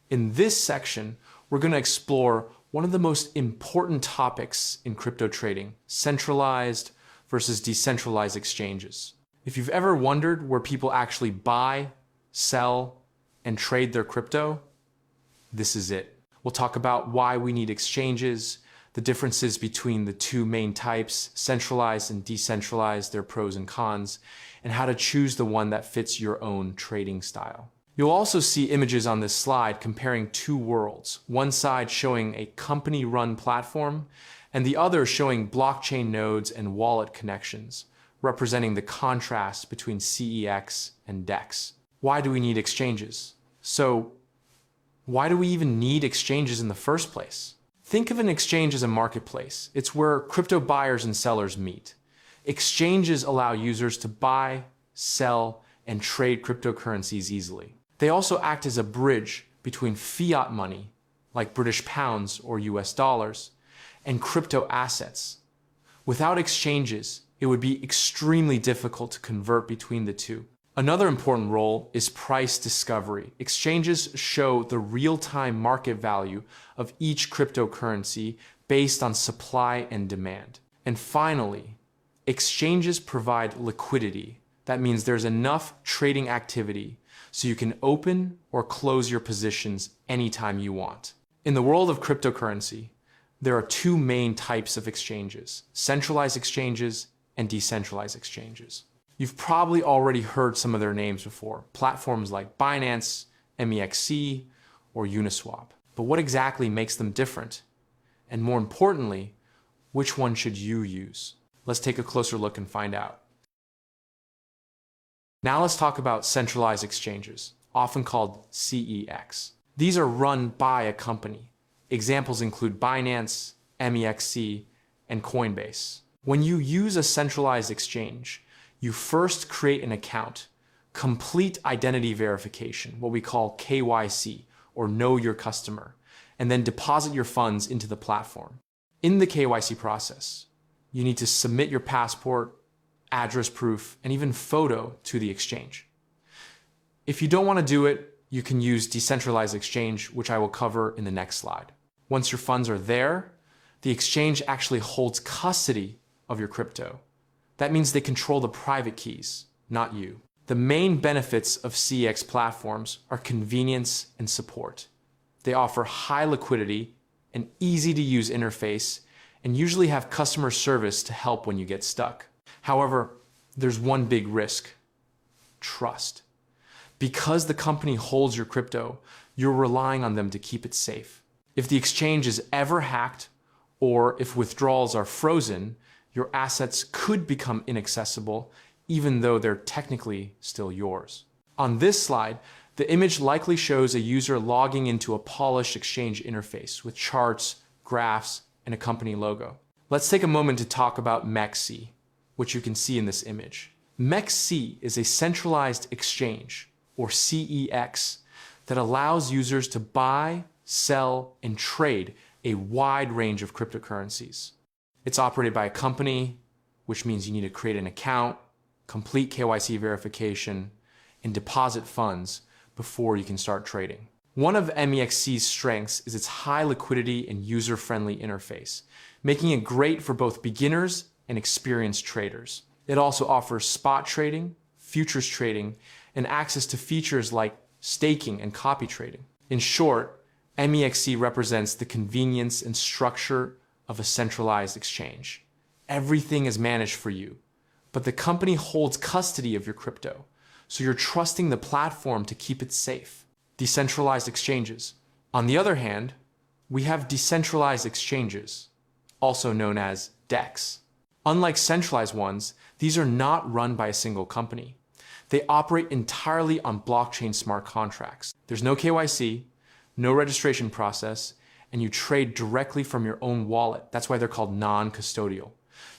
In this section, we're going to explore one of the most important topics in crypto trading, centralized versus decentralized exchanges. If you've ever wondered where people actually buy, sell, and trade their crypto, this is it. We'll talk about why we need exchanges, the differences between the two main types, centralized and decentralized, their pros and cons, and how to choose the one that fits your own trading style. You'll also see images on this slide comparing two worlds, one side showing a company-run platform, and the other showing blockchain nodes and wallet connections, representing the contrast between CEX and DEX. Why do we need exchanges? So, why do we even need exchanges in the first place? Think of an exchange as a marketplace. It's where crypto buyers and sellers meet. Exchanges allow users to buy, sell, and trade cryptocurrencies easily. They also act as a bridge between fiat money, like British pounds or US dollars, and crypto assets. Without exchanges, it would be extremely difficult to convert between the two. Another important role is price discovery. Exchanges show the real-time market value of each cryptocurrency based on supply and demand. And finally, exchanges provide liquidity. That means there's enough trading activity so you can open or close your positions anytime you want. In the world of cryptocurrency, there are two main types of exchanges: centralized exchanges and decentralized exchanges. You've probably already heard some of their names before, platforms like Binance, MEXC, or Uniswap. But what exactly makes them different? And more importantly, which one should you use? Let's take a closer look and find out. Now let's talk about centralized exchanges, often called CEX. These are run by a company. Examples include Binance, MEXC, and Coinbase. When you use a centralized exchange, you first create an account, complete identity verification, what we call KYC, or Know Your Customer, and then deposit your funds into the platform. In the KYC process, you need to submit your passport, address proof, and even photo to the exchange. If you don't want to do it, you can use decentralized exchange, which I will cover in the next slide. Once your funds are there, the exchange actually holds custody of your crypto. That means they control the private keys, not you. The main benefits of CEX platforms are convenience and support. They offer high liquidity, an easy-to-use interface, and usually have customer service to help when you get stuck. However, there's one big risk: trust. Because the company holds your crypto, you're relying on them to keep it safe. If the exchange is ever hacked, or if withdrawals are frozen, your assets could become inaccessible, even though they're technically still yours. On this slide, the image likely shows a user logging into a polished exchange interface with charts, graphs, and a company logo. Let's take a moment to talk about MEXC, which you can see in this image. MEXC is a centralized exchange, or CEX, that allows users to buy, sell, and trade a wide range of cryptocurrencies. It's operated by a company, which means you need to create an account, complete KYC verification, and deposit funds before you can start trading. One of MEXC's strengths is its high liquidity and user-friendly interface, making it great for both beginners and experienced traders. It also offers spot trading, futures trading, and access to features like staking and copy trading. In short, MEXC represents the convenience and structure of a centralized exchange. Everything is managed for you, but the company holds custody of your crypto, so you're trusting the platform to keep it safe. Decentralized exchanges. On the other hand, we have decentralized exchanges, also known as DEX. Unlike centralized ones, these are not run by a single company. They operate entirely on blockchain smart contracts. There's no KYC, no registration process, and you trade directly from your own wallet. That's why they're called non-custodial.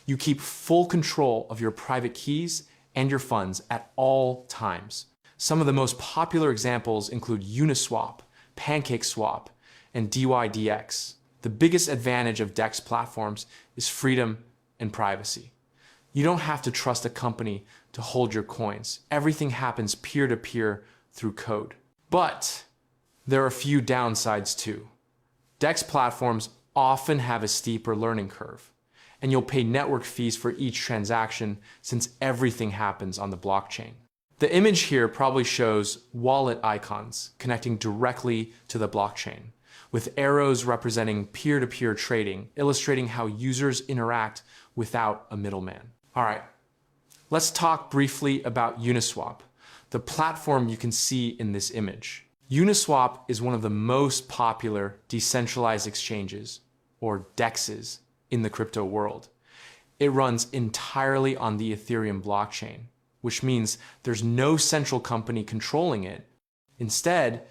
You keep full control of your private keys and your funds at all times. Some of the most popular examples include Uniswap, PancakeSwap, and DYDX. The biggest advantage of DEX platforms is freedom and privacy. You don't have to trust a company to hold your coins. Everything happens peer-to-peer through code. But There are a few downsides too. DEX platforms often have a steeper learning curve, and you'll pay network fees for each transaction since everything happens on the blockchain. The image here probably shows wallet icons connecting directly to the blockchain, with arrows representing peer-to-peer trading, illustrating how users interact without a middleman. All right, let's talk briefly about Uniswap, the platform you can see in this image. Uniswap is one of the most popular decentralized exchanges, or DEXs, in the crypto world. It runs entirely on the Ethereum blockchain, which means there's no central company controlling it. Instead,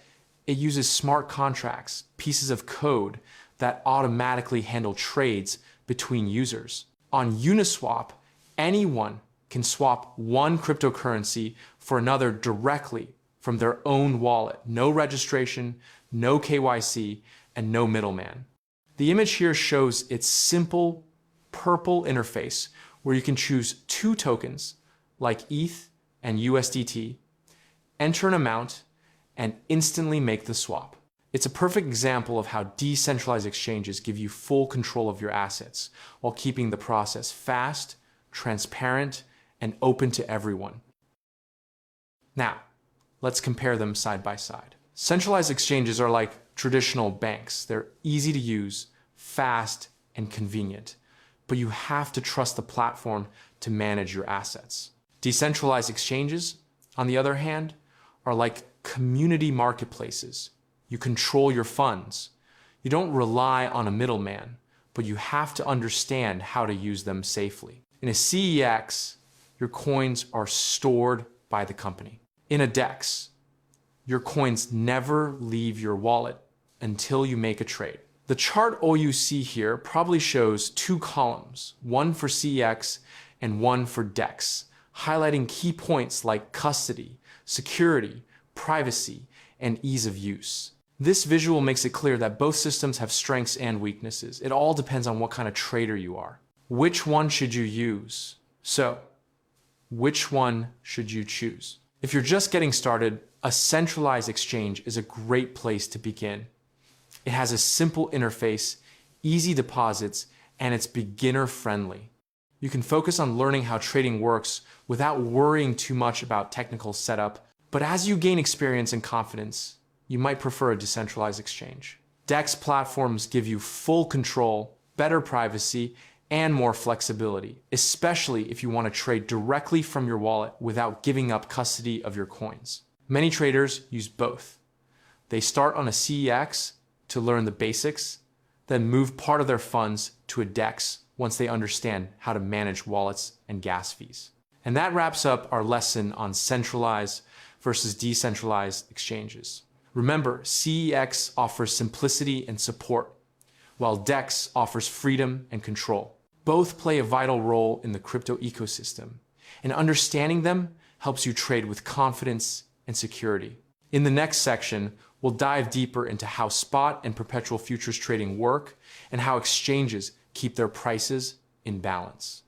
it uses smart contracts, pieces of code that automatically handle trades between users. On Uniswap, anyone can swap one cryptocurrency for another directly from their own wallet. No registration, no KYC, and no middleman. The image here shows its simple purple interface where you can choose two tokens like ETH and USDT, enter an amount, and instantly make the swap. It's a perfect example of how decentralized exchanges give you full control of your assets while keeping the process fast, transparent, and open to everyone. Now, let's compare them side by side. Centralized exchanges are like traditional banks. They're easy to use, fast, and convenient, but you have to trust the platform to manage your assets. Decentralized exchanges, on the other hand, are like community marketplaces. You control your funds. You don't rely on a middleman, but you have to understand how to use them safely. In a CEX, your coins are stored by the company. In a DEX, your coins never leave your wallet until you make a trade. The chart all you see here probably shows two columns, one for CEX and one for DEX, highlighting key points like custody, security, privacy, and ease of use. This visual makes it clear that both systems have strengths and weaknesses. It all depends on what kind of trader you are. Which one should you use? So, which one should you choose? If you're just getting started, a centralized exchange is a great place to begin. It has a simple interface, easy deposits, and it's beginner friendly. You can focus on learning how trading works without worrying too much about technical setup. But as you gain experience and confidence, you might prefer a decentralized exchange. DEX platforms give you full control, better privacy, and more flexibility, especially if you want to trade directly from your wallet without giving up custody of your coins. Many traders use both. They start on a CEX to learn the basics, then move part of their funds to a DEX once they understand how to manage wallets and gas fees. And that wraps up our lesson on centralized versus decentralized exchanges. Remember, CEX offers simplicity and support, while DEX offers freedom and control. Both play a vital role in the crypto ecosystem, and understanding them helps you trade with confidence and security. In the next section, we'll dive deeper into how spot and perpetual futures trading work and how exchanges keep their prices in balance.